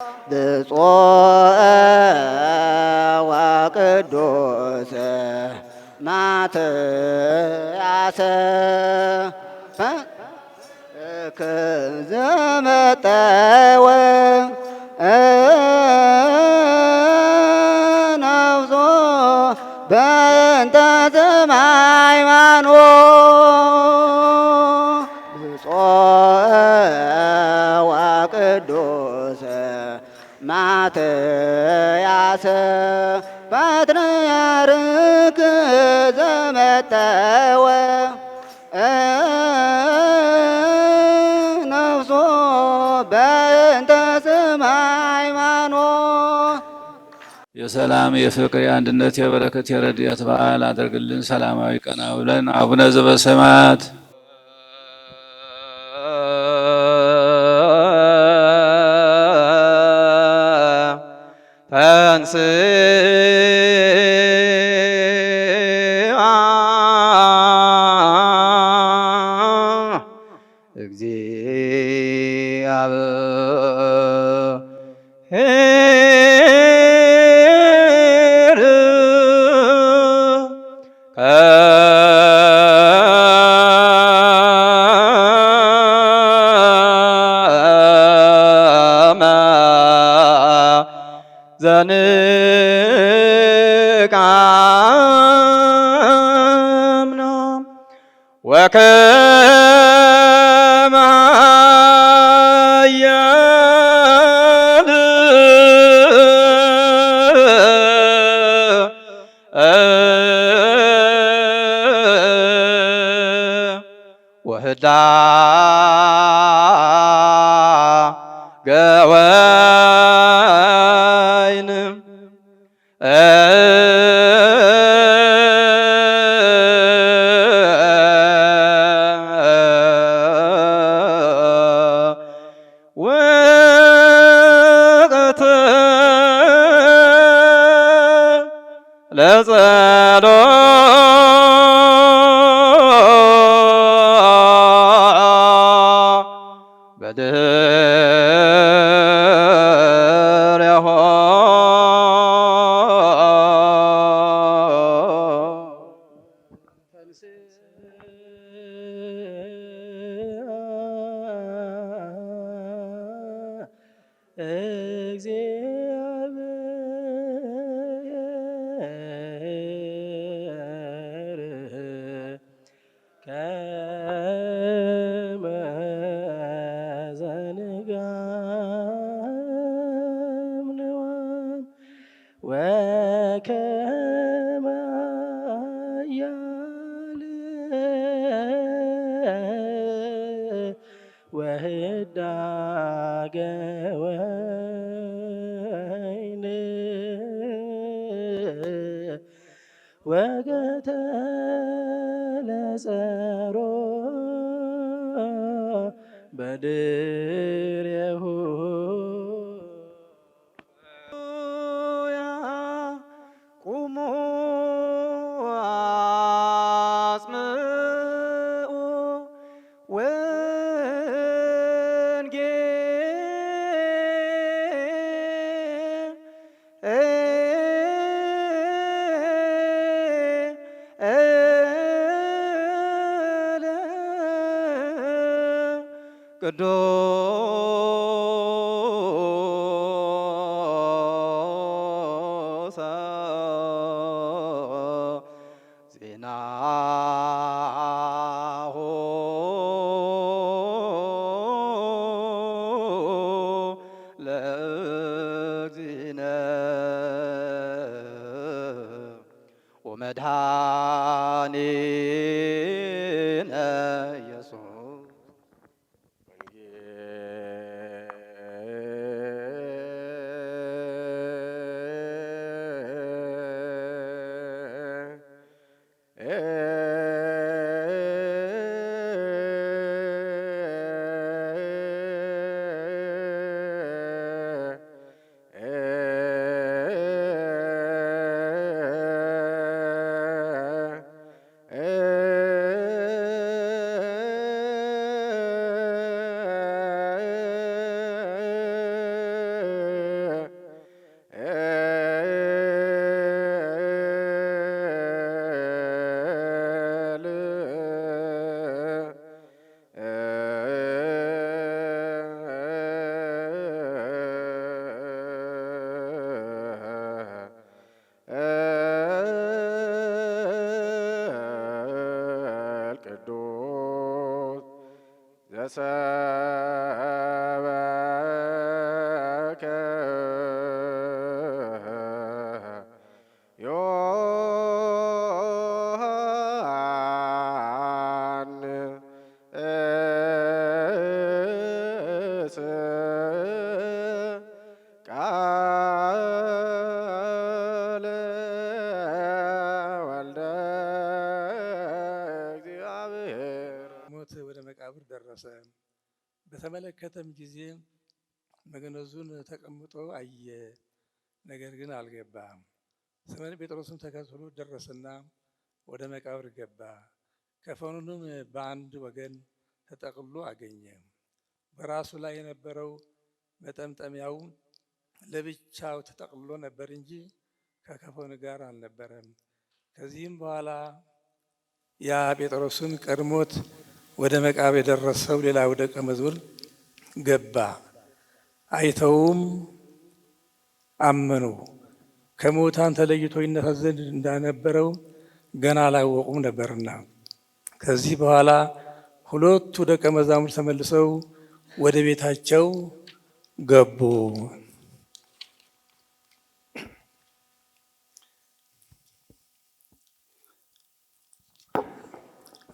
ብፁዕ ወቅዱስ ማትያስ ዘመጠወ ነፍሶ በእንተ ስመ ሃይማኖት ብፁዕ ወቅዱስ ማትያስ ፓትርያርክ ዘመጠወ ነፍሶ በእንተ ስመ ሃይማኖት። የሰላም የፍቅር የአንድነት የበረከት የረድኤት በዓል አድርግልን። ሰላማዊ ቀን አውለን። አቡነ ዘበሰማያት ዘንቃምና ወከመ ኃያል ወህዳገ ወይን ወቅት ለጸሎት በድኅሬሆ እግዚአብሔር ከመ ዘንጋምነዋም ወከመ ኃያል ወህዳገ ወይን ወገተለ ጸሮ በድኅሬሁ ያቁሙ አጽምዑ ቅዱስ ዜናሁ ለእግዚእነ ወመድኃኒነ ኢየሱስ ወሰበከ ዮሐንስ ቃለ ወልደ እግዚአብሔር። ሞት ወደ መቃብር ደረሰ። በተመለከተም ጊዜ መግነዙን ተቀምጦ አየ፣ ነገር ግን አልገባም። ስምዖን ጴጥሮስም ተከትሎ ደረሰና ወደ መቃብር ገባ። ከፈኑንም በአንድ ወገን ተጠቅልሎ አገኘ። በራሱ ላይ የነበረው መጠምጠሚያው ለብቻው ተጠቅልሎ ነበር እንጂ ከከፈኑ ጋር አልነበረም። ከዚህም በኋላ ያ ጴጥሮስን ቀድሞት ወደ መቃብር የደረሰው ሌላው ደቀ መዝሙር ገባ። አይተውም አመኑ። ከሙታን ተለይቶ ይነሳ ዘንድ እንዳነበረው ገና አላወቁም ነበርና። ከዚህ በኋላ ሁለቱ ደቀ መዛሙርት ተመልሰው ወደ ቤታቸው ገቡ።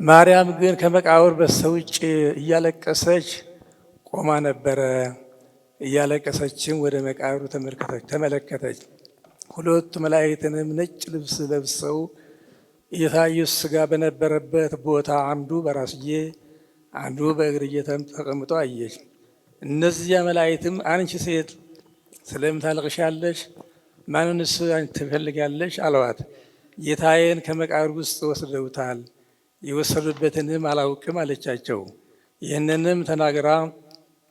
ማርያም ግን ከመቃብር በስተውጭ እያለቀሰች ቆማ ነበረ። እያለቀሰችም ወደ መቃብሩ ተመለከተች። ሁለቱ መላእክትንም ነጭ ልብስ ለብሰው ጌታ ኢየሱስ ሥጋ በነበረበት ቦታ አንዱ በራስጌ አንዱ በእግርጌ ተቀምጦ አየች። እነዚያ መላእክትም አንቺ ሴት ስለምን ታለቅሻለሽ? ማንንስ ትፈልጊያለሽ? አለዋት። ጌታዬን ከመቃብር ውስጥ ወስደውታል፣ የወሰዱበትንም አላውቅም አለቻቸው። ይህንንም ተናግራ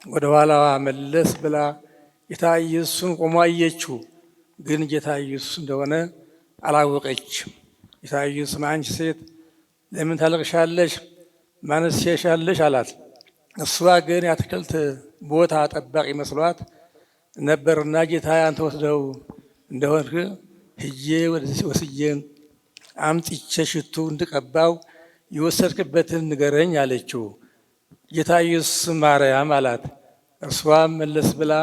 ወደ ኋላዋ መለስ ብላ ጌታ ኢየሱስን ቆሞ አየችው። ግን ጌታ ኢየሱስ እንደሆነ አላወቀችም። ጌታ ኢየሱስ አንቺ ሴት ለምን ታለቅሻለሽ? ማንስ ትሻሻለሽ? አላት። እሷ ግን የአትክልት ቦታ ጠባቂ መስሏት ነበርና ጌታ አንተ ወስደው እንደሆንክ ሂጄ ወስጄ አምጥቼ ሽቱ እንድቀባው የወሰድክበትን ንገረኝ አለችው። ጌታ ኢየሱስ ማርያም አላት። እርሷም መለስ ብላ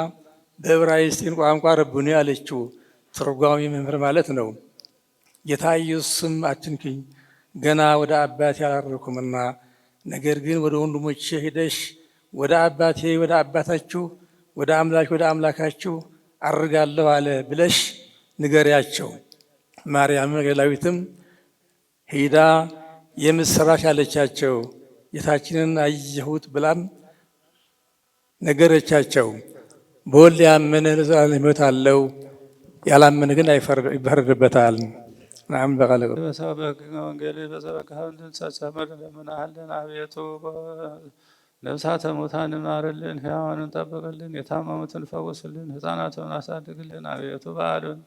በዕብራይስጥ ቋንቋ ረቡኒ አለችው። ትርጓሜ መምህር ማለት ነው። ጌታ ኢየሱስም አትንኪኝ፣ ገና ወደ አባቴ አላረኩምና፣ ነገር ግን ወደ ወንድሞቼ ሄደሽ ወደ አባቴ ወደ አባታችሁ ወደ አምላክ ወደ አምላካችሁ አርጋለሁ አለ ብለሽ ንገሪያቸው። ማርያም መግደላዊትም ሄዳ የምስራች አለቻቸው። ጌታችንን አየሁት ብላም ነገረቻቸው። በወልድ ያመነ ለዘላለም ሕይወት አለው፣ ያላመነ ግን ይፈረድበታል። ናም በቃለ ወንጌል በሰበካህን ተጸመረ ለምናህልን አቤቱ ነፍሳተ ሙታን ማርልን፣ ሕያዋንን ጠብቅልን፣ የታመሙትን ፈውስልን፣ ሕፃናትን አሳድግልን። አቤቱ በዓሉን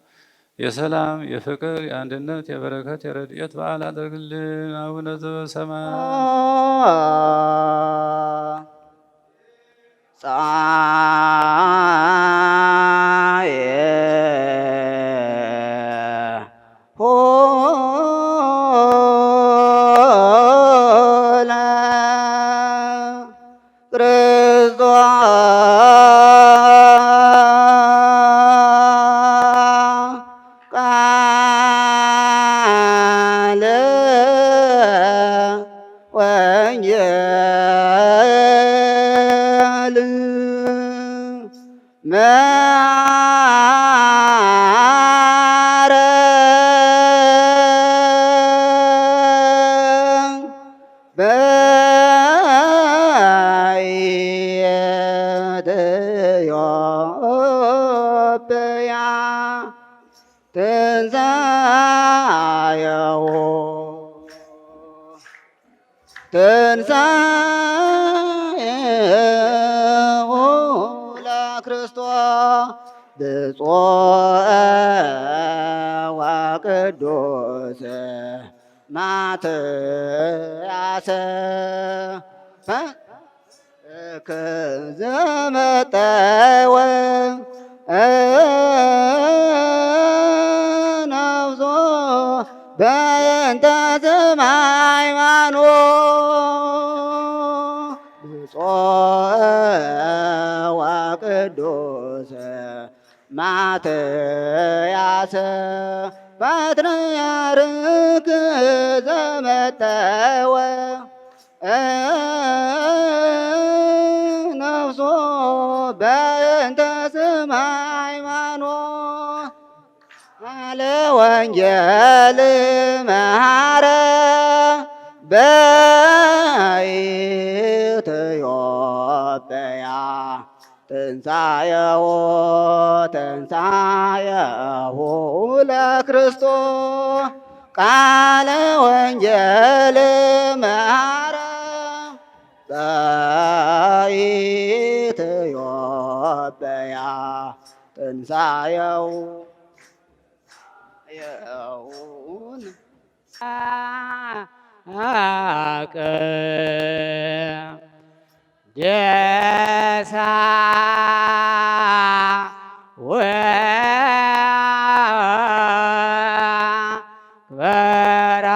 የሰላም የፍቅር የአንድነት የበረከት የረድኤት በዓል አድርግልን። አቡነ ፀሐየ ሆለ ቃለ ወንጌል በኢትዮጵያ ትንሣኤሁ ለክርስቶስ ብፁዕ ወቅዱስ ማትያስ ዘመጠወ ነፍሶ በእንተ ስመ ሃይማኖት ብፁዕ ማትያስ ፓትርያርክ ዘመጠወ ነፍሶ በእንተ ስመ ሃይማኖት አለ ወንጌል መሃረ በኢትዮጵያ ትንሣኤሁ ትንሣኤሁ ለክርስቶስ ቃለ ወንጌል መሃረ በኢትዮጵያ ትንሣኤሁ ደሳ ወክበራ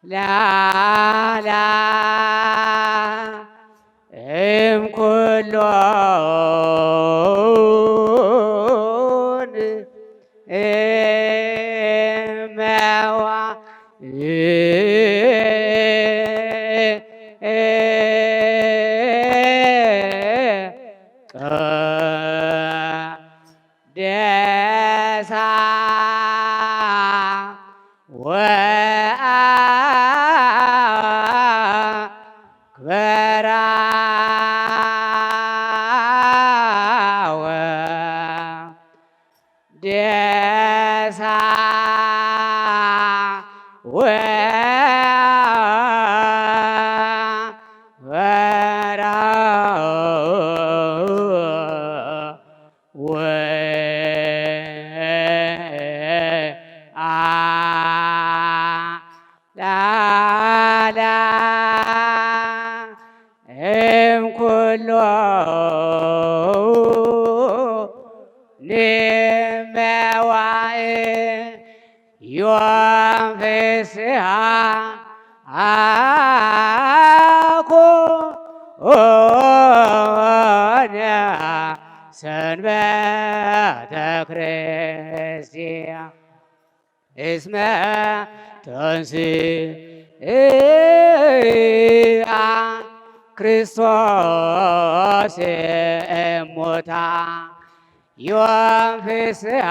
ላላ እምኩሎን እመዋ ቀደሳ ወአክበራ ደሳ ወአክበራ ላላ እምኩሎ ንመዋእ ዮም ፍስሓ አኮነ ሰንበተ ክርስቲያን እስመ ተንሥአ ክርስቶስ እሙታን ዮም ፍስሓ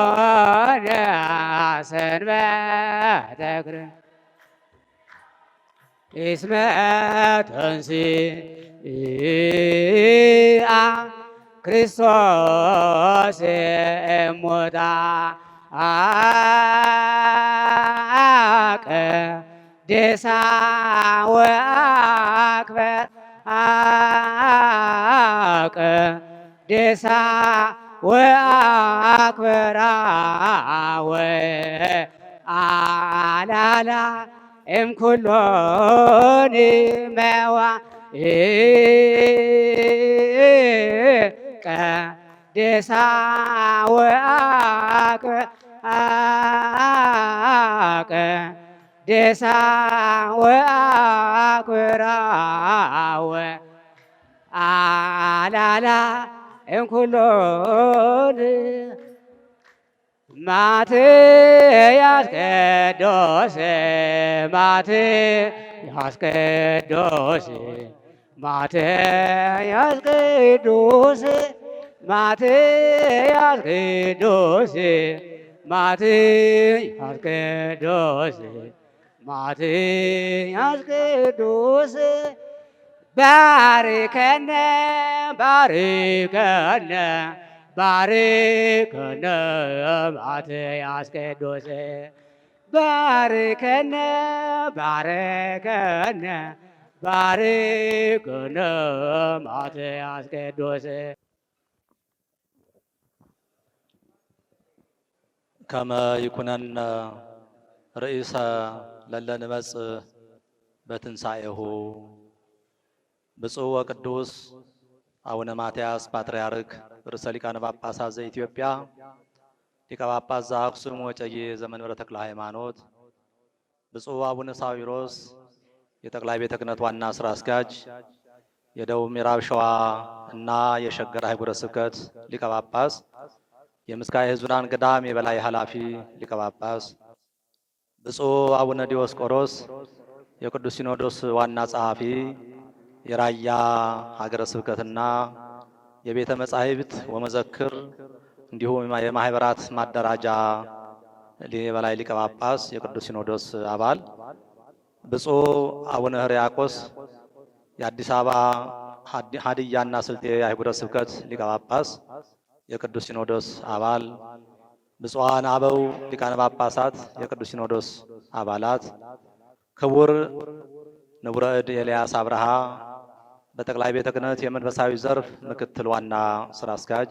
አኮነ ሰንበተ እስመ ተንሥአ ክርስቶስ እሙታን ቀደሳ ወአክበራ ቀደሳ ወአክበራ ወአላላ እምኩሎን መዋዕል ቀደሳ ቀደሳ ወአክበራ ወአላላ እምኩሎን ማትያስ ቅዱስ ማትያስ ቅዱስ ማትያስ ቅዱስ ማትያስ ቅዱስ ማትያስ ቅዱስ ማትያስ ቅዱስ ባርከነ ባርከነ ባርከነ ማትያስ ቅዱስ ባርከነ ባርከነ ባርከነ ማትያስ ቅዱስ ከመ ይኩነነ ርእሰ ለለ ንመጽእ በትንሣኤሁ ብፁዕ ወቅዱስ አቡነ ማትያስ ፓትርያርክ ርዕሰ ሊቃነ ጳጳሳት ዘኢትዮጵያ ሊቀ ጳጳስ ዘአክሱም ወዕጨጌ ዘመንበረ ተክለ ሃይማኖት፣ ብፁዕ አቡነ ሳዊሮስ የጠቅላይ ቤተ ክህነት ዋና ስራ አስኪያጅ፣ የደቡብ ምዕራብ ሸዋ እና የሸገር አህጉረ ስብከት ሊቀ ጳጳስ፣ የምስካየ ኅዙናን ገዳም የበላይ ኃላፊ ሊቀ ጳጳስ፣ ብፁዕ አቡነ ዲዮስቆሮስ የቅዱስ ሲኖዶስ ዋና ጸሐፊ፣ የራያ ሀገረ ስብከትና የቤተ መጻሕፍት ወመዘክር እንዲሁም የማህበራት ማደራጃ የበላይ ሊቀ ጳጳስ የቅዱስ ሲኖዶስ አባል፣ ብፁዕ አቡነ ሕርያቆስ የአዲስ አበባ ሀዲያና ስልጤ አህጉረ ስብከት ሊቀ ጳጳስ የቅዱስ ሲኖዶስ አባል፣ ብፁዓን አበው ሊቃነ ጳጳሳት የቅዱስ ሲኖዶስ አባላት፣ ክቡር ንቡረ እድ ኤልያስ አብርሃ በጠቅላይ ቤተ ክህነት የመንፈሳዊ ዘርፍ ምክትል ዋና ስራ አስኪያጅ፣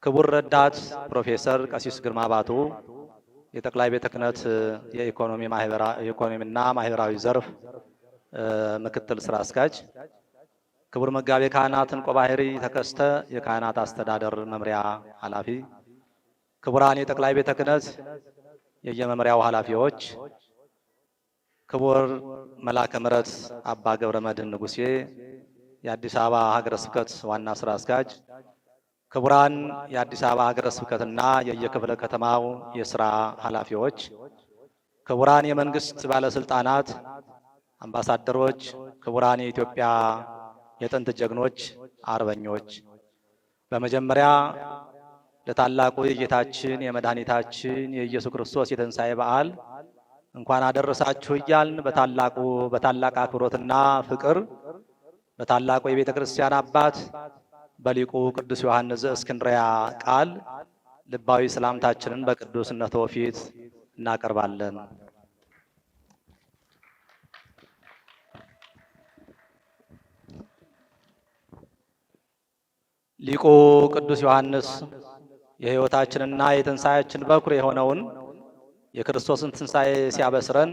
ክቡር ረዳት ፕሮፌሰር ቀሲስ ግርማ ባቱ የጠቅላይ ቤተ ክህነት የኢኮኖሚና ማህበራዊ ዘርፍ ምክትል ስራ አስኪያጅ፣ ክቡር መጋቤ ካህናት እንቆ ባህሪ ተከስተ የካህናት አስተዳደር መምሪያ ኃላፊ፣ ክቡራን የጠቅላይ ቤተ ክህነት የየመምሪያው ኃላፊዎች፣ ክቡር መላከ ምሕረት አባ ገብረ መድኅን ንጉሴ የአዲስ አበባ ሀገረ ስብከት ዋና ስራ አስኪያጅ፣ ክቡራን የአዲስ አበባ ሀገረ ስብከትና የየክፍለ ከተማው የስራ ኃላፊዎች፣ ክቡራን የመንግስት ባለስልጣናት፣ አምባሳደሮች፣ ክቡራን የኢትዮጵያ የጥንት ጀግኖች አርበኞች፣ በመጀመሪያ ለታላቁ የጌታችን የመድኃኒታችን የኢየሱስ ክርስቶስ የትንሣኤ በዓል እንኳን አደረሳችሁ እያልን በታላቅ አክብሮትና ፍቅር በታላቁ የቤተ ክርስቲያን አባት በሊቁ ቅዱስ ዮሐንስ ዘእስክንድርያ ቃል ልባዊ ሰላምታችንን በቅዱስነቱ ፊት እናቀርባለን። ሊቁ ቅዱስ ዮሐንስ የሕይወታችንና የትንሣኤያችን በኩር የሆነውን የክርስቶስን ትንሣኤ ሲያበስረን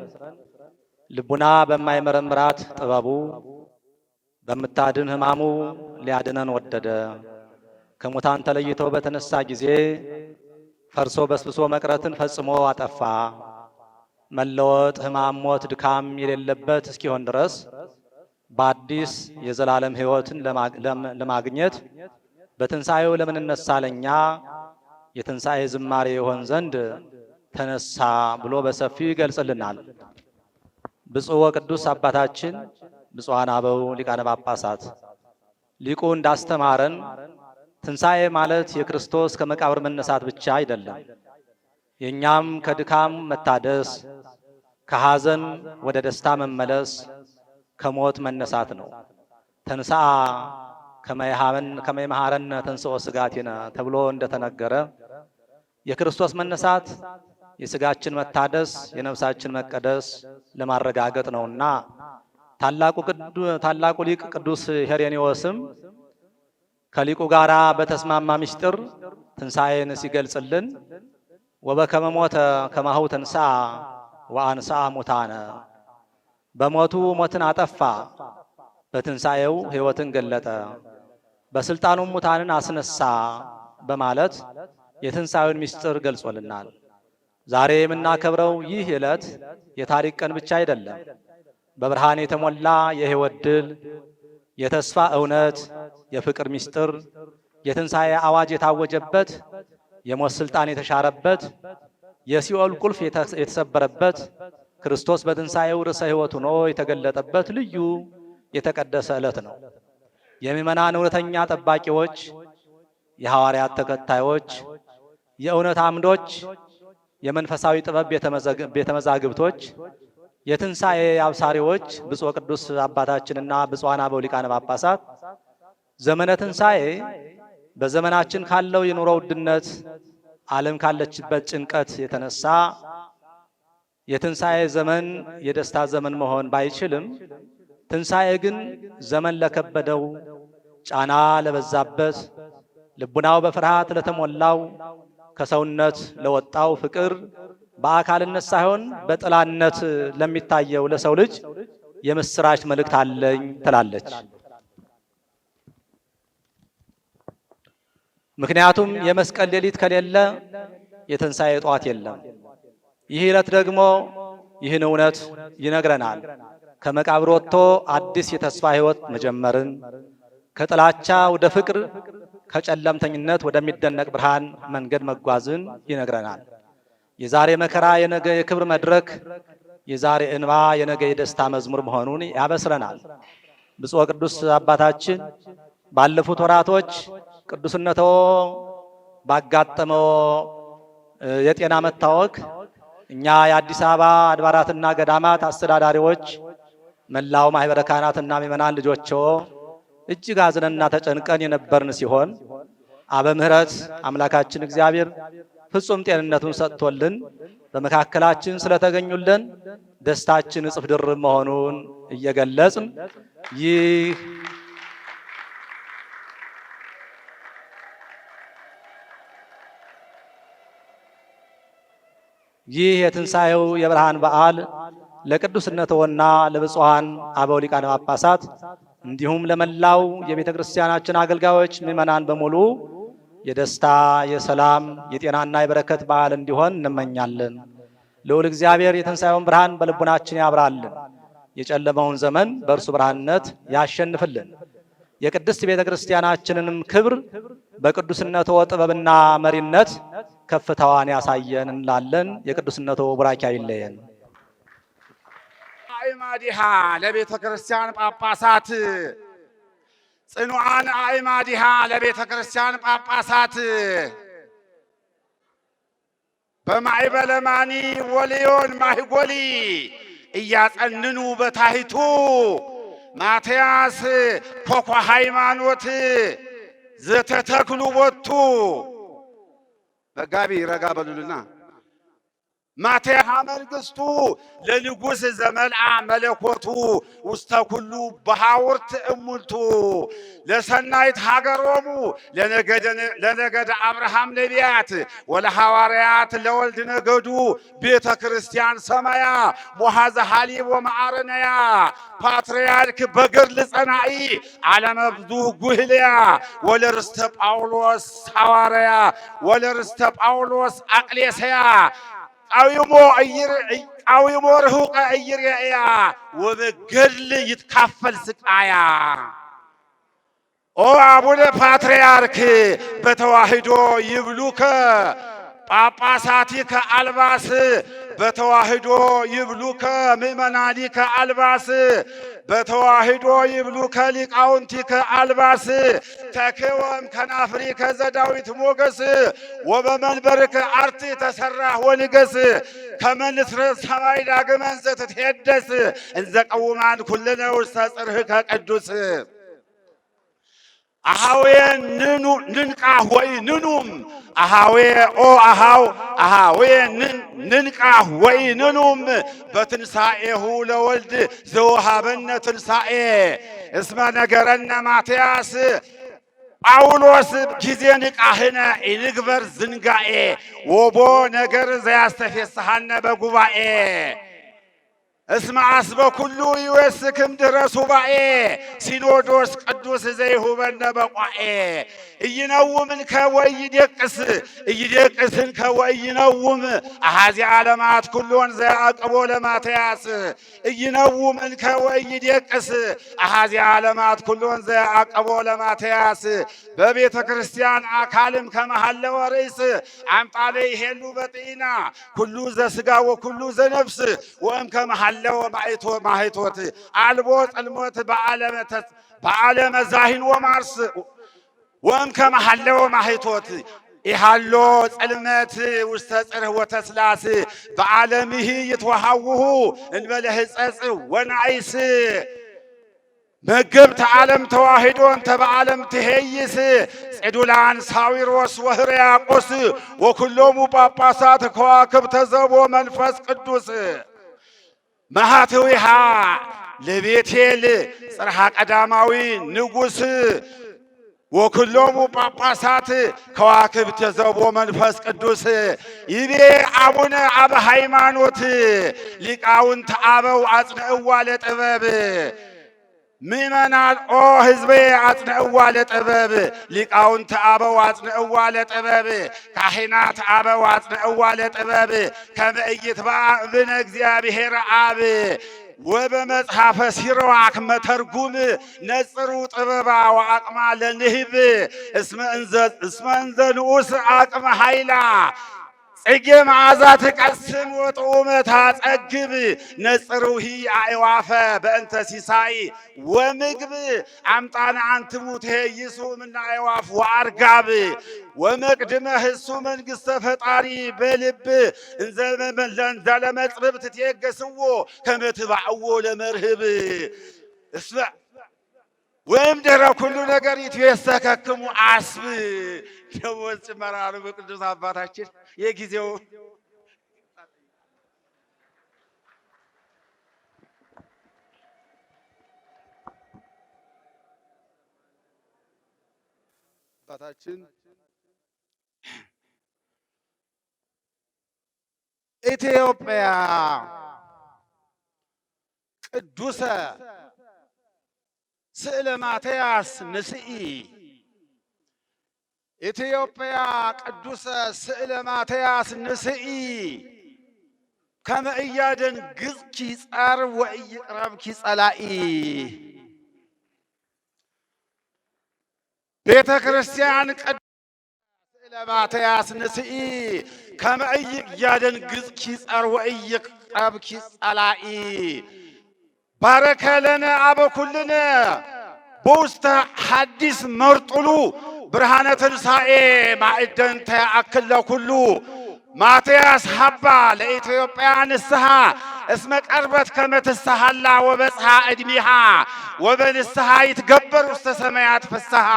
ልቡና በማይመረምራት ጥበቡ በምታድን ሕማሙ ሊያድነን ወደደ። ከሙታን ተለይቶ በተነሳ ጊዜ ፈርሶ በስብሶ መቅረትን ፈጽሞ አጠፋ። መለወጥ፣ ሕማም፣ ሞት፣ ድካም የሌለበት እስኪሆን ድረስ በአዲስ የዘላለም ሕይወትን ለማግኘት በትንሣኤው ለምንነሳ ለኛ የትንሣኤ ዝማሬ ይሆን ዘንድ ተነሳ ብሎ በሰፊው ይገልጽልናል። ብፁዕ ወቅዱስ አባታችን ብፁዓን አበው ሊቃነ ጳጳሳት ሊቁ እንዳስተማረን ትንሣኤ ማለት የክርስቶስ ከመቃብር መነሳት ብቻ አይደለም። የእኛም ከድካም መታደስ፣ ከሐዘን ወደ ደስታ መመለስ፣ ከሞት መነሳት ነው። ተንሥአ ከመ ይምሃረነ ተንሥኦ ሥጋቲነ ተብሎ እንደተነገረ የክርስቶስ መነሳት የሥጋችን መታደስ የነፍሳችን መቀደስ ለማረጋገጥ ነውና ታላቁ ሊቅ ቅዱስ ሄሬኔዎስም ከሊቁ ጋራ በተስማማ ምስጢር ትንሣኤን ሲገልጽልን ወበከመ ሞተ ከማሁ ተንሥአ ወአንሥአ ሙታነ፣ በሞቱ ሞትን አጠፋ፣ በትንሣኤው ሕይወትን ገለጠ፣ በስልጣኑም ሙታንን አስነሳ በማለት የትንሣኤውን ምስጢር ገልጾልናል። ዛሬ የምናከብረው ይህ ዕለት የታሪክ ቀን ብቻ አይደለም። በብርሃን የተሞላ የሕይወት ድል፣ የተስፋ እውነት፣ የፍቅር ምስጢር፣ የትንሣኤ አዋጅ የታወጀበት፣ የሞት ስልጣን የተሻረበት፣ የሲኦል ቁልፍ የተሰበረበት፣ ክርስቶስ በትንሣኤው ርዕሰ ሕይወት ሆኖ የተገለጠበት ልዩ የተቀደሰ ዕለት ነው። የምእመናን እውነተኛ ጠባቂዎች፣ የሐዋርያት ተከታዮች፣ የእውነት አምዶች፣ የመንፈሳዊ ጥበብ ቤተ መዛግብቶች፣ የትንሣኤ አብሳሪዎች ብፁዕ ቅዱስ አባታችንና ብፁዓን አበው ሊቃነ ጳጳሳት ዘመነ ትንሣኤ በዘመናችን ካለው የኑሮ ውድነት ዓለም ካለችበት ጭንቀት የተነሳ የትንሣኤ ዘመን የደስታ ዘመን መሆን ባይችልም ትንሣኤ ግን ዘመን ለከበደው፣ ጫና ለበዛበት፣ ልቡናው በፍርሃት ለተሞላው፣ ከሰውነት ለወጣው ፍቅር በአካልነት ሳይሆን በጥላነት ለሚታየው ለሰው ልጅ የምስራች መልእክት አለኝ ትላለች። ምክንያቱም የመስቀል ሌሊት ከሌለ የትንሣኤ ጠዋት የለም። ይህ ዕለት ደግሞ ይህን እውነት ይነግረናል። ከመቃብር ወጥቶ አዲስ የተስፋ ሕይወት መጀመርን፣ ከጥላቻ ወደ ፍቅር፣ ከጨለምተኝነት ወደሚደነቅ ብርሃን መንገድ መጓዝን ይነግረናል። የዛሬ መከራ የነገ የክብር መድረክ፣ የዛሬ እንባ የነገ የደስታ መዝሙር መሆኑን ያበስረናል። ብፁዕ ቅዱስ አባታችን ባለፉት ወራቶች ቅዱስነቶ ባጋጠመው የጤና መታወክ እኛ የአዲስ አበባ አድባራትና ገዳማት አስተዳዳሪዎች፣ መላው ማህበረ ካህናትና ምእመናን ልጆችዎ እጅግ አዝነንና ተጨንቀን የነበርን ሲሆን አበ ምሕረት አምላካችን እግዚአብሔር ፍጹም ጤንነቱን ሰጥቶልን በመካከላችን ስለተገኙልን ደስታችን እጥፍ ድርብ መሆኑን እየገለጽን ይህ የትንሣኤው የብርሃን በዓል ለቅዱስነትዎና ለብፁዓን አበው ሊቃነ ጳጳሳት እንዲሁም ለመላው የቤተ ክርስቲያናችን አገልጋዮች ምእመናን በሙሉ የደስታ፣ የሰላም፣ የጤናና የበረከት በዓል እንዲሆን እንመኛለን። ልዑል እግዚአብሔር የትንሣኤውን ብርሃን በልቡናችን ያብራልን፣ የጨለመውን ዘመን በእርሱ ብርሃንነት ያሸንፍልን። የቅድስት ቤተ ክርስቲያናችንንም ክብር በቅዱስነቶ ጥበብና መሪነት ከፍታዋን ያሳየን እንላለን። የቅዱስነቶ ቡራኪ አይለየን። አእማዲሃ ለቤተ ክርስቲያን ጳጳሳት ጽኑዓን አእማዲሃ ለቤተ ክርስቲያን ጳጳሳት በማዕበለማኒ ወልዮን ማህጎሊ እያጸንኑ በታሂቱ ማትያስ ኮኮ ሃይማኖት ዘተተክሉ ቦቱ በጋቢ ረጋ በሉልና ማቴሃ መንግስቱ ለንጉሥ ዘመልአ መለኮቱ ውስተ ኩሉ በሐውርት እሙልቱ ለሰናይት ሀገሮሙ ለነገደ አብርሃም ነቢያት ወለሐዋርያት ለወልድ ነገዱ ቤተ ክርስቲያን ሰማያ ሞሐዘ ሐሊብ ወመዓረነያ ፓትርያርክ በገድል ጸናኢ ዓለመብዙ ጉህልያ ወለርስተ ጳውሎስ ሐዋርያ ወለርስተ ጳውሎስ አቅሌስያ ቃዊሞ ርሁቀ እይርያ ወበገድል ይትካፈል ስቃያ። ኦ አቡነ ፓትርያርክ በተዋህዶ ይብሉከ ጳጳሳቲከ አልባስ በተዋህዶ ይብሉከ ምእመናኒከ አልባስ በተዋህዶ ይብሉከ ሊቃውንቲከ አልባስ ተክወም ከናፍሪከ ዘዳዊት ሞገስ ወበመንበርከ አርቲ ተሰራህ ወንገስ ከመንስረ ሰማይ ዳግመን ዘትትሄደስ እንዘ ቀውማን ኩልነ ውስተ ጽርህከ ቅዱስ አሃዌ ንንቃህ ወይ ንኑም አሃዌ ኦ አሃው አሃዌ ንንቃህ ወይ ንኑም በትንሣኤሁ ለወልድ ዘወሃበነ ትንሣኤ እስመ ነገረነ ማትያስ ጳውሎስ ጊዜ ንቃህነ ኢንግበር ዝንጋኤ ወቦ ነገር ዘያስተፌስሐነ በጉባኤ እስመ አስበ ኩሉ ይወስክም ድረ ሱባኤ ሲኖዶስ ቅዱስ ዘይሁበነ በቋኤ እይነውምን ከወይደቅስ እይደቅስን ከወይነውም አሃዚ ዓለማት ኩሎን ዘያዕቅቦ ለማትያስ እይነውምን ከወይደቅስ አሃዚ ዓለማት ኩሎን ዘያዕቅቦ ለማትያስ በቤተ ክርስቲያን አካልም ከመሃለወ ርእስ አምጣለ ይሄሉ በጤና ኩሉ ዘሥጋ ወኩሉ ዘነፍስ ወእም ከመሃለወ ማኅቶት አልቦ ጽልሞት በዓለመ ዛሂን ወማርስ ወእም ከመሃለወ ማኅቶት ኢሃሎ ጽልመት ውስተ ጽርህ ወተስላስ በዓለምህ ይትወሃውሁ እንበለ ሕጸጽ ወናይስ መገብተ ዓለም ተዋሂዶን ተበዓለም ትሄይስ ጼዱላን ሳዊሮስ ወሕርያቆስ ወኩሎሙ ጳጳሳት ከዋክብተ ዘቦ መንፈስ ቅዱስ መሃትዊሃ ለቤቴል ጽርሐ ቀዳማዊ ንጉሥ ወኩሎሙ ጳጳሳት ከዋክብተ ዘቦ መንፈስ ቅዱስ ይቤ አቡነ አበ ሃይማኖት ሊቃውንተ አበው አጽንዕዋ ለጥበብ ምእመናን ኦ ሕዝቤ አጽንዕዋ ለጥበብ ሊቃውንተ አበው አጽንዕዋ ለጥበብ ካህናት አበው አጽንዕዋ ለጥበብ ከመ ኢይትበአ እብነ እግዚአብሔር አብ ወበመጽሐፈ ሲራክ መተርጉም ነጽሩ ጥበባ ወአቅማ ለንህብ እስመ እንዘ ንዑስ አቅመ ኃይላ ጽጌ መዓዛ ትቀስም ወጥዑመ ታጸግብ ነጽሩሂ አዕዋፈ በእንተ ሲሳይ ወምግብ አምጣነ አንትሙ ትሄይሱ እምነ አዕዋፍ ወአርጋብ ወመቅድመ ህሱ መንግሥተ ፈጣሪ በልብ እንዘ ለመጽብብ ትትየገስዎ ከመ ትባዕዎ ለመርህብ ወይም ድኅረ ኩሉ ነገር ይትቤሰከክሙ አስብ። ደሞዝ ጭመራ ነው በቅዱስ አባታችን የጊዜው አባታችን ኢትዮጵያ ቅዱሰ ስእለ ማትያስ ንስኢ ኢትዮጵያ ቅዱሰ ስእለ ማትያስ ንስኢ ከመ ኢያደንግጽኪ ጸር ወኢይቅረብኪ ጸላኢ ቤተ ክርስቲያን ቅዱሰ ስእለ ማትያስ ንስኢ ከመ ኢያደንግጽኪ ጸር ወኢይቅረብኪ ጸላኢ ባረከ ለነ አበ ኩልነ በውስተ ሐዲስ መርጡሉ ብርሃነ ትንሣኤ ማዕደን ተአክል ለኩሉ ማትያስ ሀባ ለኢትዮጵያ ንስሐ እስመ ቀርበት ከመ ትስሐላ ወበጽሐ ዕድሜሃ ወበንስሐ ይትገበር ውስተ ሰማያት ፍስሐ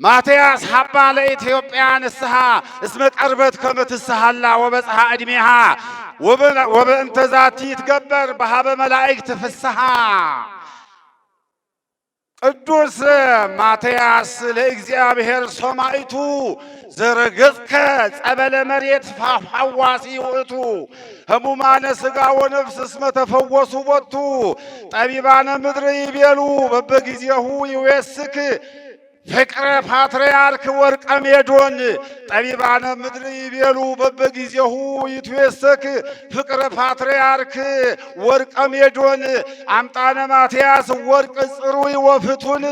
ማትያስ ሀባ ለኢትዮጵያ ንስሐ እስመ ቀርበት ከመ ትስሐላ ወበጽሐ ዕድሜሃ ወበእንተ ዛቲ ይትገበር በሀበ መላእክት ፍስሐ ቅዱስ ማትያስ ለእግዚአብሔር ሰማዕቱ ዘረገጽከ ጸበለ መሬት ሐዋሲ ውእቱ ህሙማነ ሥጋ ወነፍስ እስመ ተፈወሱ ቦቱ ጠቢባነ ምድር ይቤሉ በበጊዜሁ ይዌስክ ፍቅረ ፓትርያርክ ወርቀ ሜዶን ጠቢባነ ምድር ይቤሉ በበጊዜሁ ይትዌሰክ ፍቅረ ፓትርያርክ ወርቀ ሜዶን አምጣነ ማትያስ ወርቅ ጽሩይ ወፍቱን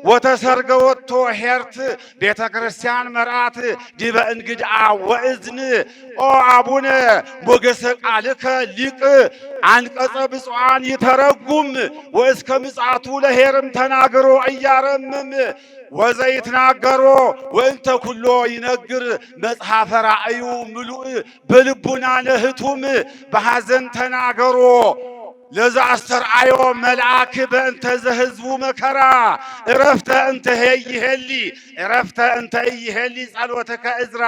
ወተሰርገ ወጥቶ ሄርት ቤተ ክርስቲያን መርዓት ዲበ እንግድአ ወእዝን ኦ አቡነ ሞገሰ ቃልከ ሊቅ አንቀጸ ብፁዓን ይተረጉም ወእስከ ምጽአቱ ለሄርም ተናግሮ እያረምም ወዘይትናገሮ ወእንተ ኩሎ ይነግር መጽሐፈ ራእዩ ምሉእ በልቡና ነህቱም በሐዘን ተናገሮ ለዛ አስተርአዮ መልአክ በእንተ ዘህዝቡ መከራ እረፍተ እንተ ይሄሊ እረፍተ እንተ ይሄሊ ጸሎተከ እዝራ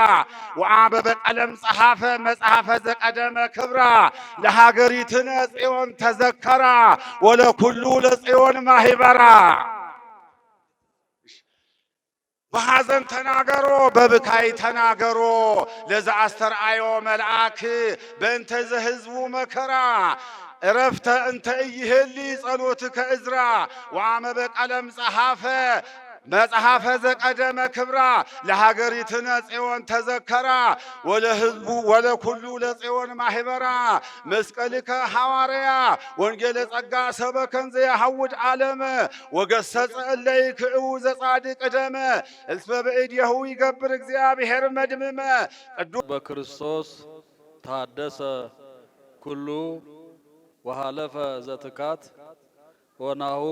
ወአበበ ቀለም ጸሐፈ መጽሐፈ ዘቀደመ ክብራ ለሀገሪትነ ጽዮን ተዘከራ ወለኩሉ ለጽዮን ማህበራ በሐዘን ተናገሮ በብካይ ተናገሮ ለዛ አስተርአዮ መልአክ በእንተ ዘህዝቡ መከራ እረፍተ እንተ ይሄሊ ጸሎትከ እዝራ ወአመበ ቀለም ጸሐፈ መጽሐፈ ዘቀደመ ክብራ ለሀገሪትነ ጽዮን ተዘከራ ወለህዝቡ ወለኩሉ ለጽዮን ማህበራ መስቀልከ ሐዋርያ ወንጌለ ጸጋ ሰበከን ዘያሐውድ ዓለመ ወገሰጸ እለ ይክዕቡ ዘጻድቅ ደመ እስመ በእዴሁ ይገብር እግዚአብሔር መድምመ ቅዱስ በክርስቶስ ታደሰ ኩሉ ወሃለፈ ዘትካት ወናሁ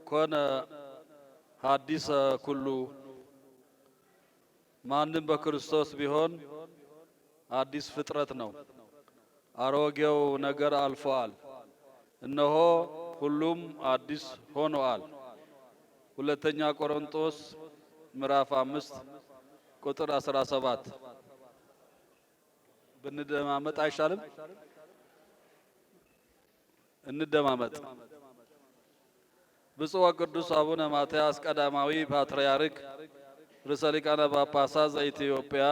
ኮነ ሐዲሰ ኩሉ ማንም በክርስቶስ ቢሆን አዲስ ፍጥረት ነው። አሮጌው ነገር አልፏል፣ እነሆ ሁሉም አዲስ ሆኗል። ሁለተኛ ቆሮንቶስ ምዕራፍ 5 ቁጥር 17 ብንደማመጥ አይሻልም? እንደማመጥ። ብፁዕ ወቅዱስ አቡነ ማትያስ ቀዳማዊ ፓትርያርክ ርዕሰ ሊቃነ ጳጳሳት ዘኢትዮጵያ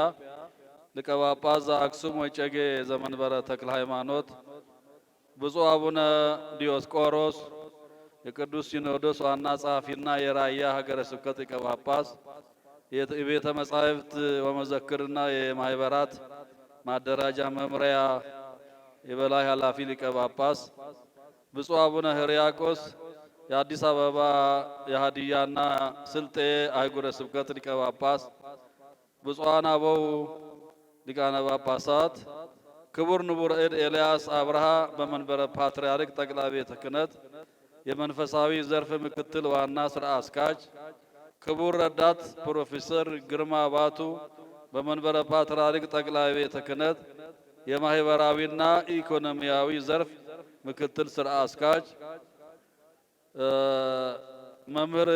ሊቀ ጳጳስ ዘአክሱም ወዕጨጌ ዘመንበረ ተክለ ሃይማኖት ብፁዕ አቡነ ዲዮስቆሮስ የቅዱስ ሲኖዶስ ዋና ጸሐፊና የራያ ሀገረ ስብከት ሊቀ ጳጳስ፣ የቤተ መጻሕፍት ወመዘክርና የማህበራት ማደራጃ መምሪያ የበላይ ኃላፊ ሊቀ ጳጳስ፣ ብፁዕ አቡነ ሕርያቆስ የአዲስ አበባ የሀዲያና ስልጤ አህጉረ ስብከት ሊቀ ጳጳስ፣ ብፁዓን አበው ሊቃነ ጳጳሳት፣ ክቡር ንቡረ እድ ኤልያስ አብርሃ በመንበረ ፓትርያርክ ጠቅላይ ቤተ ክህነት የመንፈሳዊ ዘርፍ ምክትል ዋና ስራ አስኪያጅ፣ ክቡር ረዳት ፕሮፌሰር ግርማ ባቱ በመንበረ ፓትርያርክ ጠቅላይ ቤተ ክህነት የማህበራዊና ኢኮኖሚያዊ ዘርፍ ምክትል ስራ አስኪያጅ፣ መምህር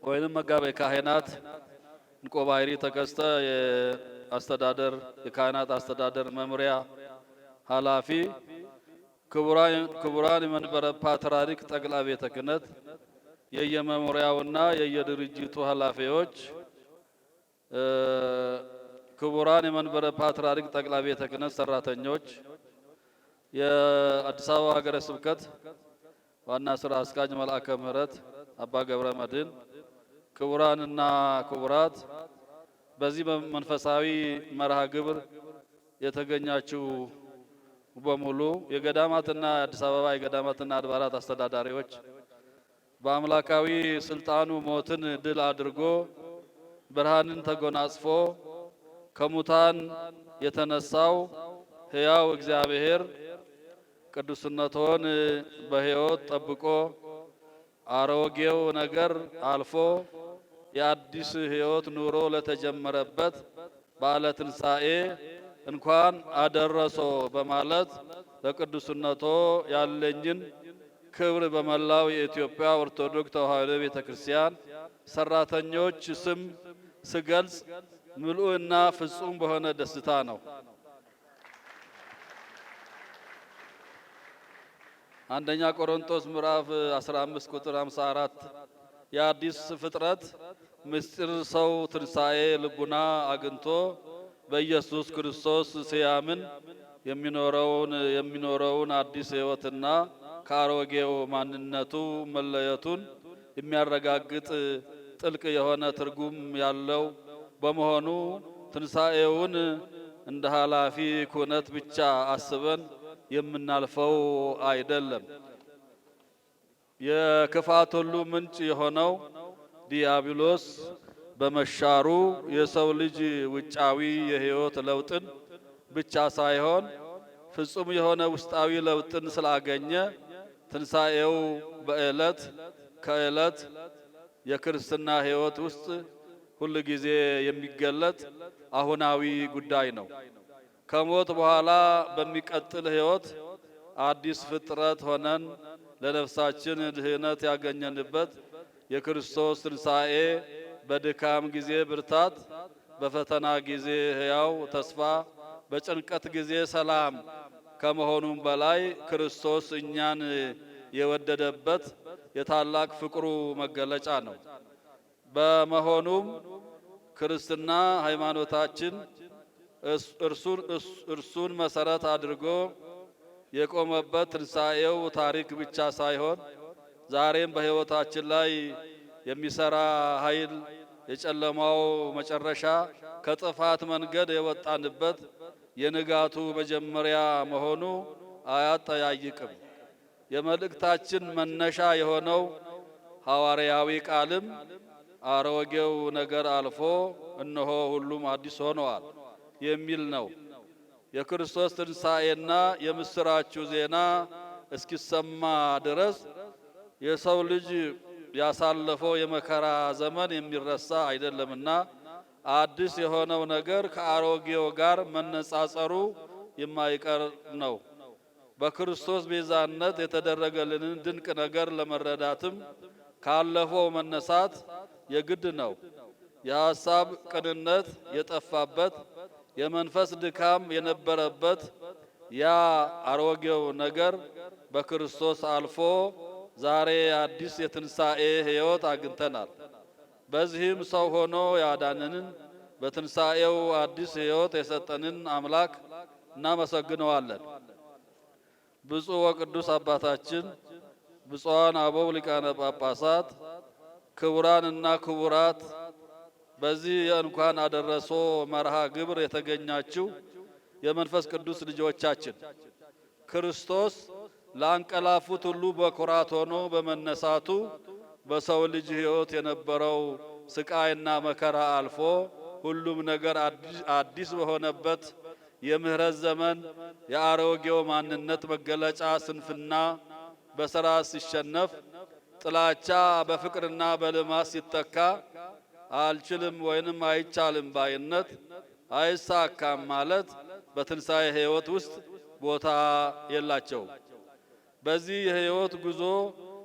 ወይንም መጋቤ ካህናት እንቆባይሪ ተከስተ የአስተዳደር የካህናት አስተዳደር መምሪያ ኃላፊ፣ ክቡራን የመንበረ ፓትርያርክ ጠቅላይ ቤተ ክህነት የየመምሪያውና የየድርጅቱ ኃላፊዎች፣ ክቡራን የመንበረ ፓትርያርክ ጠቅላይ ቤተ ክህነት ሰራተኞች፣ የአዲስ አበባ ሀገረ ስብከት ዋና ስራ አስኪያጅ መልአከ ምሕረት አባ ገብረ መድኅን፣ ክቡራንና ክቡራት፣ በዚህ መንፈሳዊ መርሃ ግብር የተገኛችሁ በሙሉ የገዳማትና የአዲስ አበባ የገዳማትና አድባራት አስተዳዳሪዎች፣ በአምላካዊ ስልጣኑ ሞትን ድል አድርጎ ብርሃንን ተጎናጽፎ ከሙታን የተነሳው ሕያው እግዚአብሔር ቅዱስነትዎን በሕይወት ጠብቆ አሮጌው ነገር አልፎ የአዲስ ሕይወት ኑሮ ለተጀመረበት በዓለ ትንሣኤ እንኳን አደረሶ በማለት ለቅዱስነቶ ያለኝን ክብር በመላው የኢትዮጵያ ኦርቶዶክስ ተዋሕዶ ቤተክርስቲያን ሰራተኞች ስም ስገልጽ ምሉዕና ፍጹም በሆነ ደስታ ነው። አንደኛ ቆሮንቶስ ምዕራፍ 15 ቁጥር 54 የአዲስ ፍጥረት ምስጢር ሰው ትንሣኤ ልቡና አግኝቶ በኢየሱስ ክርስቶስ ሲያምን የሚኖረውን አዲስ ሕይወትና ከአሮጌው ማንነቱ መለየቱን የሚያረጋግጥ ጥልቅ የሆነ ትርጉም ያለው በመሆኑ ትንሣኤውን እንደ ኃላፊ ኩነት ብቻ አስበን የምናልፈው አይደለም። የክፋት ሁሉ ምንጭ የሆነው ዲያብሎስ በመሻሩ የሰው ልጅ ውጫዊ የሕይወት ለውጥን ብቻ ሳይሆን ፍጹም የሆነ ውስጣዊ ለውጥን ስላገኘ ትንሣኤው በዕለት ከዕለት የክርስትና ሕይወት ውስጥ ሁል ጊዜ የሚገለጥ አሁናዊ ጉዳይ ነው። ከሞት በኋላ በሚቀጥል ሕይወት አዲስ ፍጥረት ሆነን ለነፍሳችን ድህነት ያገኘንበት የክርስቶስ ትንሣኤ በድካም ጊዜ ብርታት፣ በፈተና ጊዜ ሕያው ተስፋ፣ በጭንቀት ጊዜ ሰላም ከመሆኑም በላይ ክርስቶስ እኛን የወደደበት የታላቅ ፍቅሩ መገለጫ ነው። በመሆኑም ክርስትና ሃይማኖታችን እርሱን መሰረት አድርጎ የቆመበት ትንሣኤው ታሪክ ብቻ ሳይሆን ዛሬም በሕይወታችን ላይ የሚሰራ ኃይል፣ የጨለማው መጨረሻ፣ ከጥፋት መንገድ የወጣንበት የንጋቱ መጀመሪያ መሆኑ አያጠያይቅም። የመልእክታችን መነሻ የሆነው ሐዋርያዊ ቃልም አሮጌው ነገር አልፎ እነሆ ሁሉም አዲስ ሆነዋል የሚል ነው። የክርስቶስ ትንሣኤና የምስራቹ ዜና እስኪሰማ ድረስ የሰው ልጅ ያሳለፈው የመከራ ዘመን የሚረሳ አይደለምና አዲስ የሆነው ነገር ከአሮጌው ጋር መነጻጸሩ የማይቀር ነው። በክርስቶስ ቤዛነት የተደረገልንን ድንቅ ነገር ለመረዳትም ካለፈው መነሳት የግድ ነው። የሐሳብ ቅንነት የጠፋበት፣ የመንፈስ ድካም የነበረበት ያ አሮጌው ነገር በክርስቶስ አልፎ ዛሬ አዲስ የትንሣኤ ሕይወት አግኝተናል። በዚህም ሰው ሆኖ ያዳነንን በትንሣኤው አዲስ ሕይወት የሰጠንን አምላክ እናመሰግነዋለን። ብፁዕ ወቅዱስ አባታችን፣ ብፁዓን አበው ሊቃነ ጳጳሳት፣ ክቡራንና ክቡራት፣ በዚህ የእንኳን አደረሶ መርሃ ግብር የተገኛችሁ የመንፈስ ቅዱስ ልጆቻችን ክርስቶስ ለአንቀላፉት ሁሉ በኩራት ሆኖ በመነሳቱ በሰው ልጅ ሕይወት የነበረው ስቃይና መከራ አልፎ ሁሉም ነገር አዲስ በሆነበት የምህረት ዘመን የአሮጌው ማንነት መገለጫ ስንፍና በሥራ ሲሸነፍ፣ ጥላቻ በፍቅርና በልማት ሲተካ፣ አልችልም ወይንም አይቻልም ባይነት፣ አይሳካም ማለት በትንሣኤ ሕይወት ውስጥ ቦታ የላቸውም። በዚህ የሕይወት ጉዞ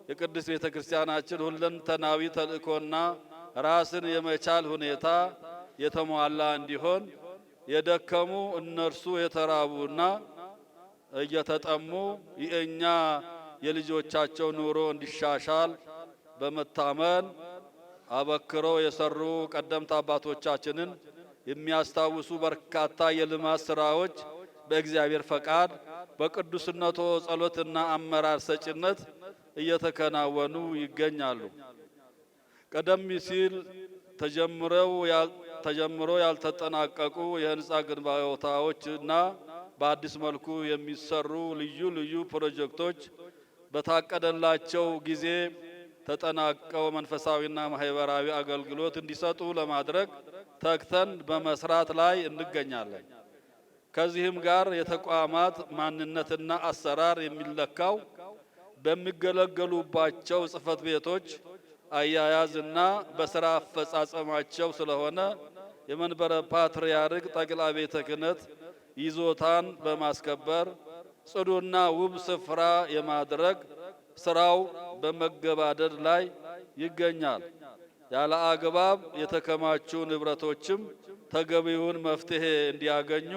የቅድስት ቤተ ክርስቲያናችን ሁለንተናዊ ተልእኮና ራስን የመቻል ሁኔታ የተሟላ እንዲሆን የደከሙ እነርሱ የተራቡና እየተጠሙ የእኛ የልጆቻቸው ኑሮ እንዲሻሻል በመታመን አበክረው የሰሩ ቀደምት አባቶቻችንን የሚያስታውሱ በርካታ የልማት ስራዎች በእግዚአብሔር ፈቃድ በቅዱስነቶ ጸሎትና አመራር ሰጭነት እየተከናወኑ ይገኛሉ። ቀደም ሲል ተጀምሮ ያልተጠናቀቁ የህንፃ ግንባታዎችና በአዲስ መልኩ የሚሰሩ ልዩ ልዩ ፕሮጀክቶች በታቀደላቸው ጊዜ ተጠናቀው መንፈሳዊና ማህበራዊ አገልግሎት እንዲሰጡ ለማድረግ ተግተን በመስራት ላይ እንገኛለን። ከዚህም ጋር የተቋማት ማንነትና አሰራር የሚለካው በሚገለገሉባቸው ጽሕፈት ቤቶች አያያዝና በስራ አፈጻጸማቸው ስለሆነ የመንበረ ፓትርያርክ ጠቅላይ ቤተ ክህነት ይዞታን በማስከበር ጽዱና ውብ ስፍራ የማድረግ ስራው በመገባደድ ላይ ይገኛል። ያለ አግባብ የተከማቹ ንብረቶችም ተገቢውን መፍትሄ እንዲያገኙ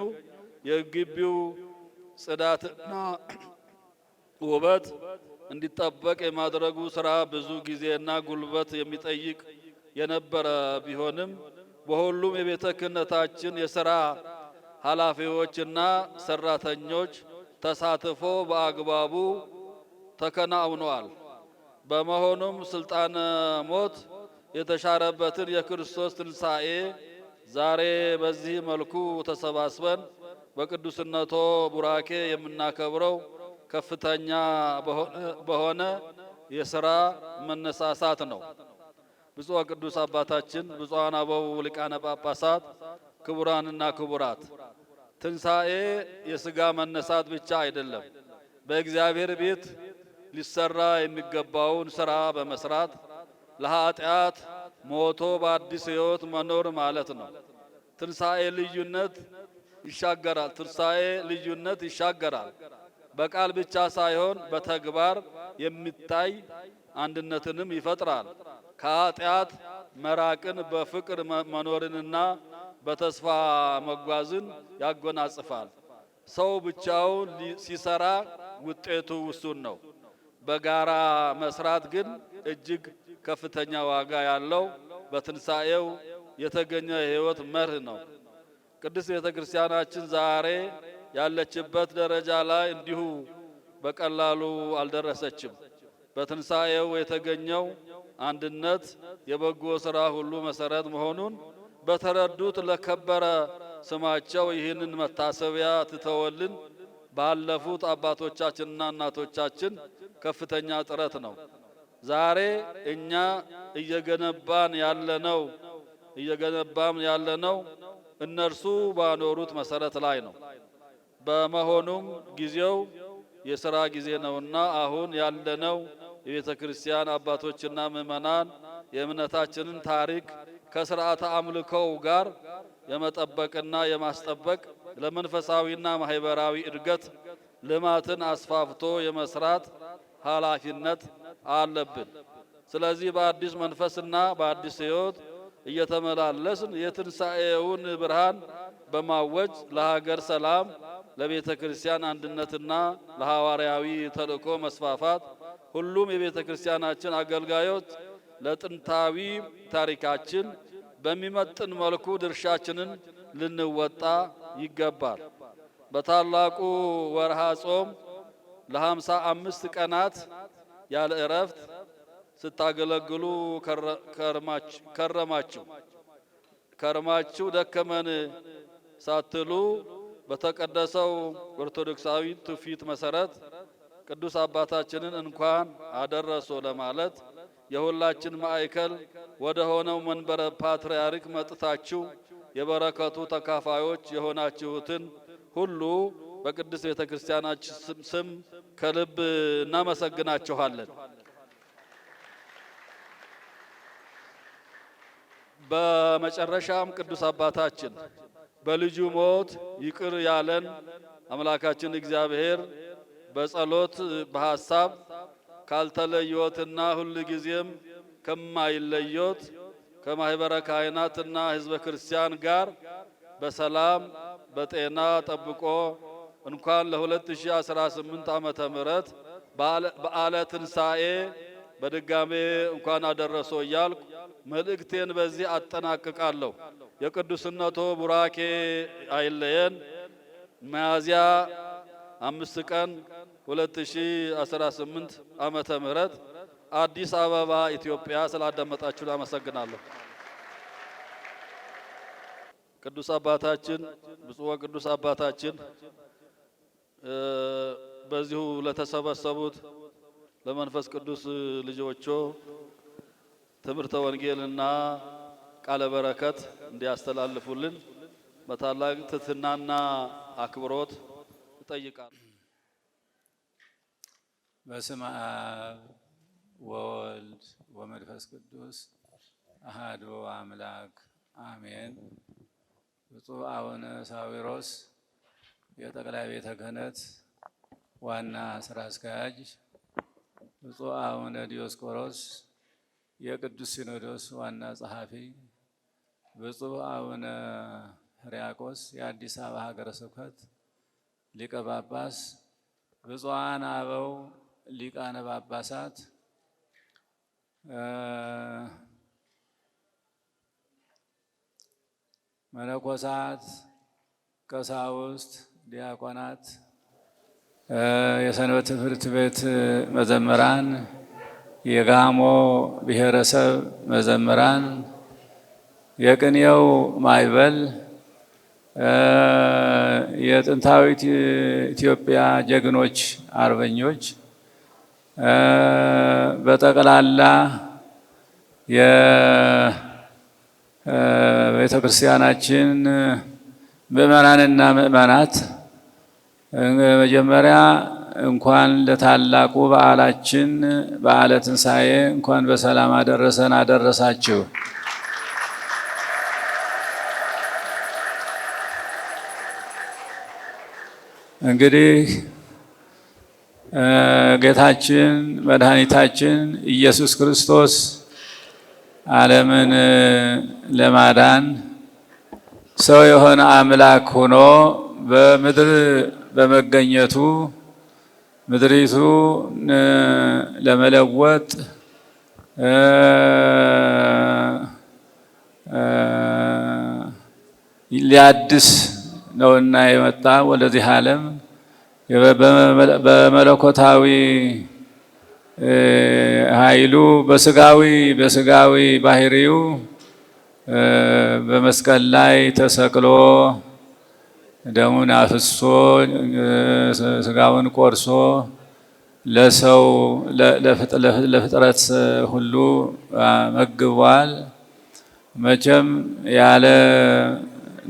የግቢው ጽዳትና ውበት እንዲጠበቅ የማድረጉ ስራ ብዙ ጊዜና ጉልበት የሚጠይቅ የነበረ ቢሆንም በሁሉም የቤተ ክህነታችን የሥራ ኃላፊዎችና ሰራተኞች ተሳትፎ በአግባቡ ተከናውኗል። በመሆኑም ስልጣነ ሞት የተሻረበትን የክርስቶስ ትንሣኤ ዛሬ በዚህ መልኩ ተሰባስበን በቅዱስነቶ ቡራኬ የምናከብረው ከፍተኛ በሆነ የሥራ መነሳሳት ነው። ብፁዕ ቅዱስ አባታችን፣ ብፁዓን አበው ሊቃነ ጳጳሳት፣ ክቡራንና ክቡራት፣ ትንሣኤ የሥጋ መነሳት ብቻ አይደለም። በእግዚአብሔር ቤት ሊሰራ የሚገባውን ሥራ በመስራት ለኃጢአት ሞቶ በአዲስ ሕይወት መኖር ማለት ነው። ትንሣኤ ልዩነት ይሻገራል። በቃል ብቻ ሳይሆን በተግባር የሚታይ አንድነትንም ይፈጥራል። ከኃጢአት መራቅን፣ በፍቅር መኖርንና በተስፋ መጓዝን ያጎናጽፋል። ሰው ብቻውን ሲሰራ ውጤቱ ውሱን ነው። በጋራ መስራት ግን እጅግ ከፍተኛ ዋጋ ያለው በትንሣኤው የተገኘ የሕይወት መርህ ነው። ቅድስት ቤተ ክርስቲያናችን ዛሬ ያለችበት ደረጃ ላይ እንዲሁ በቀላሉ አልደረሰችም። በትንሣኤው የተገኘው አንድነት የበጎ ሥራ ሁሉ መሰረት መሆኑን በተረዱት ለከበረ ስማቸው ይህንን መታሰቢያ ትተውልን ባለፉት አባቶቻችንና እናቶቻችን ከፍተኛ ጥረት ነው ዛሬ እኛ እየገነባን ያለነው እነርሱ ባኖሩት መሰረት ላይ ነው። በመሆኑም ጊዜው የሥራ ጊዜ ነውና አሁን ያለነው የቤተ ክርስቲያን አባቶችና ምእመናን የእምነታችንን ታሪክ ከስርዓተ አምልኮው ጋር የመጠበቅና የማስጠበቅ ለመንፈሳዊና ማህበራዊ እድገት ልማትን አስፋፍቶ የመስራት ኃላፊነት አለብን። ስለዚህ በአዲስ መንፈስና በአዲስ ሕይወት እየተመላለስን የትንሣኤውን ብርሃን በማወጅ ለሀገር ሰላም፣ ለቤተ ክርስቲያን አንድነትና ለሐዋርያዊ ተልእኮ መስፋፋት ሁሉም የቤተ ክርስቲያናችን አገልጋዮች ለጥንታዊ ታሪካችን በሚመጥን መልኩ ድርሻችንን ልንወጣ ይገባል። በታላቁ ወርሃ ጾም ለ55 ቀናት ያለ እረፍት ስታገለግሉ ከረማችሁ ደከመን ሳትሉ በተቀደሰው ኦርቶዶክሳዊ ትውፊት መሰረት ቅዱስ አባታችንን እንኳን አደረሶ ለማለት የሁላችን ማዕከል ወደ ሆነው መንበረ ፓትርያርክ መጥታችሁ የበረከቱ ተካፋዮች የሆናችሁትን ሁሉ በቅድስት ቤተክርስቲያናችን ስም ከልብ እናመሰግናችኋለን። በመጨረሻም ቅዱስ አባታችን በልጁ ሞት ይቅር ያለን አምላካችን እግዚአብሔር በጸሎት በሐሳብ ካልተለዮትና ሁሉ ጊዜም ከማይለዮት ከማህበረ ካህናትና ሕዝበ ክርስቲያን ጋር በሰላም በጤና ጠብቆ እንኳን ለ2018 ዓመተ ምህረት በዓለ ትንሣኤ በድጋሜ እንኳን አደረሶ እያልኩ መልእክቴን በዚህ አጠናቅቃለሁ። የቅዱስነቶ ቡራኬ አይለየን። ሚያዝያ 5 ቀን 2018 ዓመተ ምህረት አዲስ አበባ ኢትዮጵያ። ስላዳመጣችሁ አመሰግናለሁ። ቅዱስ አባታችን ብፁዕ ወቅዱስ አባታችን በዚሁ ለተሰበሰቡት ለመንፈስ ቅዱስ ልጆቹ ትምህርተ ወንጌልና ቃለ በረከት እንዲያስተላልፉልን በታላቅ ትሕትናና አክብሮት እጠይቃለሁ። በስመ አብ ወወልድ ወመንፈስ ቅዱስ አሐዱ አምላክ አሜን። ብፁዕ አቡነ ሳዊሮስ የጠቅላይ ቤተ ክህነት ዋና ስራ አስኪያጅ፣ ብፁዕ አቡነ ዲዮስቆሮስ የቅዱስ ሲኖዶስ ዋና ጸሐፊ፣ ብፁዕ አቡነ ሕርያቆስ የአዲስ አበባ ሀገረ ስብከት ሊቀ ጳጳስ፣ ብፁዓን አበው ሊቃነ ጳጳሳት፣ መነኮሳት፣ ቀሳውስት፣ ዲያቆናት፣ የሰንበት ትምህርት ቤት መዘምራን፣ የጋሞ ብሔረሰብ መዘምራን፣ የቅኔው ማዕበል፣ የጥንታዊት ኢትዮጵያ ጀግኖች አርበኞች፣ በጠቅላላ የቤተ ክርስቲያናችን ምእመናንና ምእመናት መጀመሪያ እንኳን ለታላቁ በዓላችን በዓለ ትንሣኤ እንኳን በሰላም አደረሰን አደረሳችሁ። እንግዲህ ጌታችን መድኃኒታችን ኢየሱስ ክርስቶስ ዓለምን ለማዳን ሰው የሆነ አምላክ ሆኖ በምድር በመገኘቱ ምድሪቱ ለመለወጥ ሊያድስ ነውና የመጣ ወደዚህ ዓለም በመለኮታዊ ኃይሉ በስጋዊ ባህሪው በመስቀል ላይ ተሰቅሎ ደሙን አፍሶ ስጋውን ቆርሶ ለሰው ለፍጥረት ሁሉ መግቧል። መቼም ያለ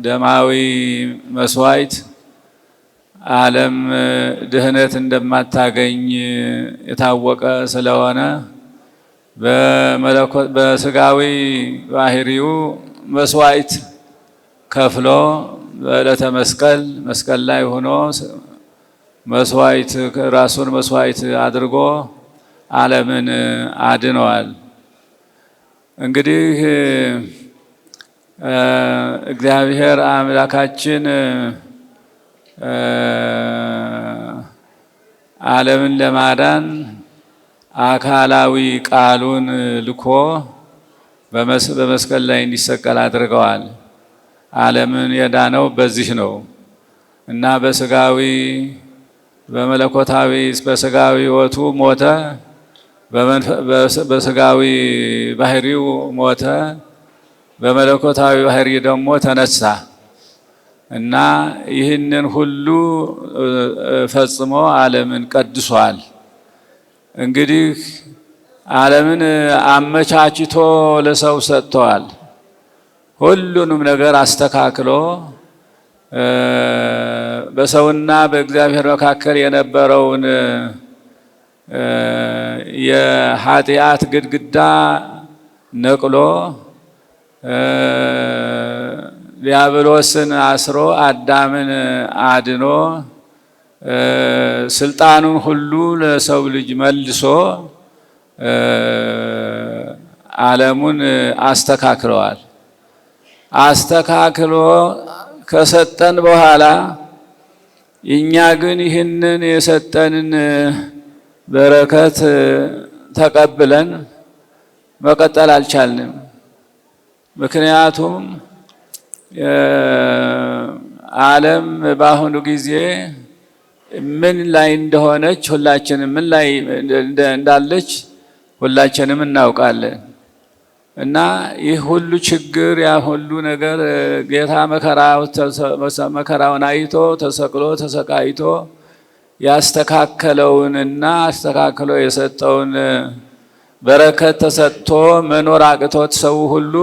ደማዊ መስዋዕት ዓለም ድህነት እንደማታገኝ የታወቀ ስለሆነ በስጋዊ ባህሪው መስዋዕት ከፍሎ በዕለተ መስቀል ላይ ሆኖ ራሱን መስዋዕት አድርጎ ዓለምን አድነዋል። እንግዲህ እግዚአብሔር አምላካችን ዓለምን ለማዳን አካላዊ ቃሉን ልኮ በመስቀል ላይ እንዲሰቀል አድርገዋል። ዓለምን የዳነው በዚህ ነው እና በስጋዊ በመለኮታዊ በስጋዊ ሕይወቱ ሞተ፣ በስጋዊ ባህሪው ሞተ፣ በመለኮታዊ ባህሪ ደግሞ ተነሳ እና ይህንን ሁሉ ፈጽሞ ዓለምን ቀድሷል። እንግዲህ ዓለምን አመቻችቶ ለሰው ሰጥተዋል። ሁሉንም ነገር አስተካክሎ በሰውና በእግዚአብሔር መካከል የነበረውን የኃጢአት ግድግዳ ነቅሎ ዲያብሎስን አስሮ አዳምን አድኖ ስልጣኑን ሁሉ ለሰው ልጅ መልሶ ዓለሙን አስተካክለዋል። አስተካክሎ ከሰጠን በኋላ እኛ ግን ይህንን የሰጠንን በረከት ተቀብለን መቀጠል አልቻልንም። ምክንያቱም ዓለም በአሁኑ ጊዜ ምን ላይ እንደሆነች ሁላችንም ምን ላይ እንዳለች ሁላችንም እናውቃለን። እና ይህ ሁሉ ችግር ያ ሁሉ ነገር ጌታ መከራውን አይቶ ተሰቅሎ ተሰቃይቶ ያስተካከለውንና አስተካክሎ የሰጠውን በረከት ተሰጥቶ መኖር አቅቶት ሰው ሁሉ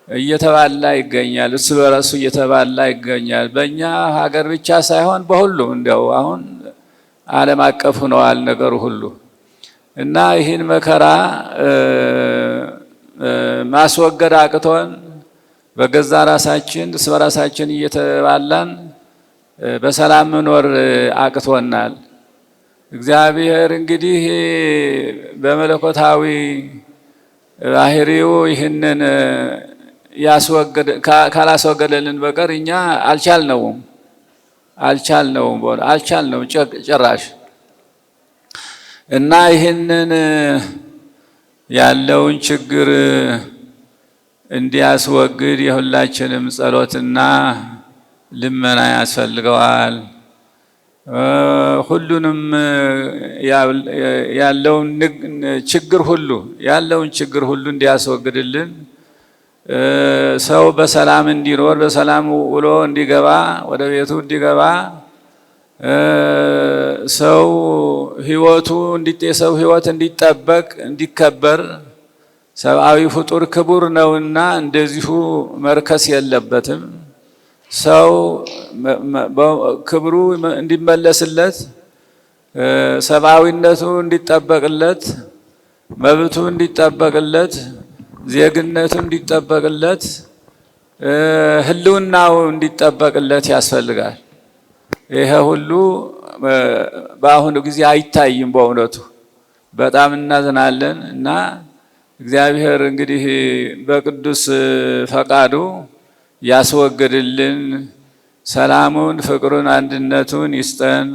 እየተባላ ይገኛል። እሱ በራሱ እየተባላ ይገኛል። በእኛ ሀገር ብቻ ሳይሆን በሁሉም እንዲያው አሁን ዓለም አቀፍ ሆነዋል ነገሩ ሁሉ እና ይህን መከራ ማስወገድ አቅቶን በገዛ ራሳችን እርስ በራሳችን እየተባላን በሰላም መኖር አቅቶናል። እግዚአብሔር እንግዲህ በመለኮታዊ ባህሪው ይህንን ካላስወገደልን በቀር እኛ አልቻልነውም ጭራሽ እና ይህንን ያለውን ችግር እንዲያስወግድ የሁላችንም ጸሎትና ልመና ያስፈልገዋል። ሁሉንም ያለውን ችግር ሁሉ እንዲያስወግድልን ሰው በሰላም እንዲኖር በሰላም ውሎ እንዲገባ ወደ ቤቱ እንዲገባ ሰው የሰው ሕይወት እንዲጠበቅ እንዲከበር ሰብአዊ ፍጡር ክቡር ነውና እንደዚሁ መርከስ የለበትም። ሰው ክብሩ እንዲመለስለት፣ ሰብአዊነቱ እንዲጠበቅለት፣ መብቱ እንዲጠበቅለት፣ ዜግነቱ እንዲጠበቅለት፣ ህልውናው እንዲጠበቅለት ያስፈልጋል። ይሄ ሁሉ በአሁኑ ጊዜ አይታይም። በእውነቱ በጣም እናዝናለን እና እግዚአብሔር እንግዲህ በቅዱስ ፈቃዱ ያስወግድልን፣ ሰላሙን፣ ፍቅሩን፣ አንድነቱን ይስጠን፣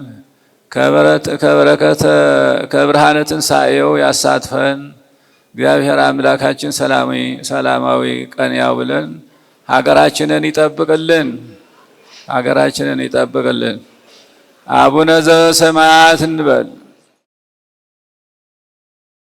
ከብርሃነ ትንሣኤው ያሳትፈን። እግዚአብሔር አምላካችን ሰላማዊ ቀን ያውለን፣ ሀገራችንን ይጠብቅልን። አቡነ ዘበሰማያት እንበል።